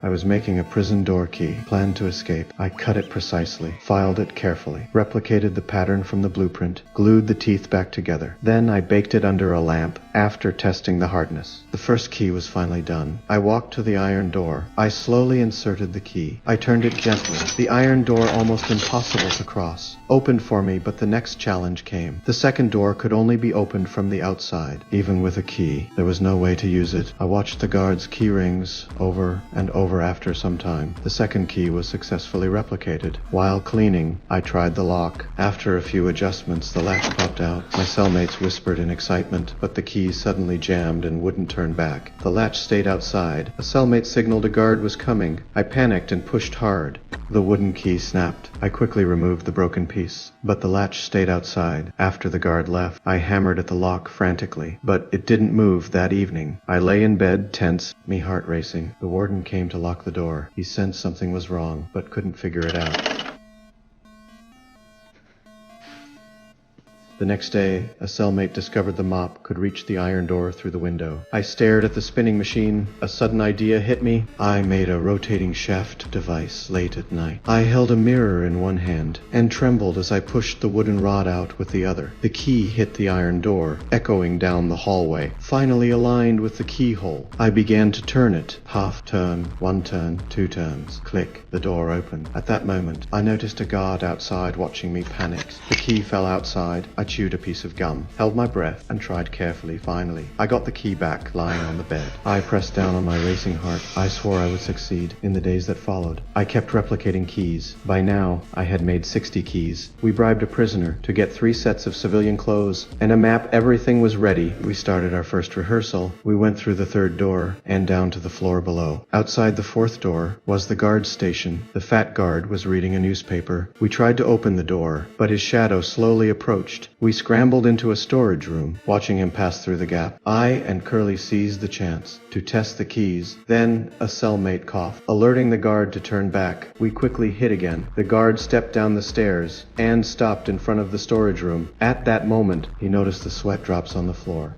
I was making a prison door key, planned to escape. I cut it precisely, filed it carefully, replicated the pattern from the blueprint, glued the teeth back together. Then I baked it under a lamp, after testing the hardness. The first key was finally done. I walked to the iron door. I slowly inserted the key. I turned it gently. The iron door, almost impossible to cross, opened for me, but the next challenge came. The second door could only be opened from the outside. Even with a key, there was no way to use it. I watched the guard's key rings over and over. After some time, the second key was successfully replicated. While cleaning, I tried the lock. After a few adjustments, the latch popped out. My cellmates whispered in excitement, but the key suddenly jammed and wouldn't turn back. The latch stayed outside. A cellmate signaled a guard was coming. I panicked and pushed hard. The wooden key snapped. I quickly removed the broken piece, but the latch stayed outside. After the guard left, I hammered at the lock frantically, but it didn't move that evening. I lay in bed, tense, me heart racing. The warden came to lock the door. He sensed something was wrong, but couldn't figure it out. The next day, a cellmate discovered the mop could reach the iron door through the window. I stared at the spinning machine. A sudden idea hit me. I made a rotating shaft device late at night. I held a mirror in one hand and trembled as I pushed the wooden rod out with the other. The key hit the iron door, echoing down the hallway, finally aligned with the keyhole. I began to turn it. Half turn, one turn, two turns. Click. The door opened. At that moment, I noticed a guard outside watching me panicked. The key fell outside. I chewed a piece of gum, held my breath, and tried carefully. Finally, I got the key back, lying on the bed. I pressed down on my racing heart. I swore I would succeed. In the days that followed, I kept replicating keys. By now, I had made 60 keys. We bribed a prisoner to get 3 sets of civilian clothes and a map. Everything was ready. We started our first rehearsal. We went through the 3rd door and down to the floor below. Outside the 4th door was the guard station. The fat guard was reading a newspaper. We tried to open the door, but his shadow slowly approached. We scrambled into a storage room, watching him pass through the gap. I and Curly seized the chance to test the keys. Then a cellmate coughed, alerting the guard to turn back. We quickly hid again. The guard stepped down the stairs and stopped in front of the storage room. At that moment, he noticed the sweat drops on the floor.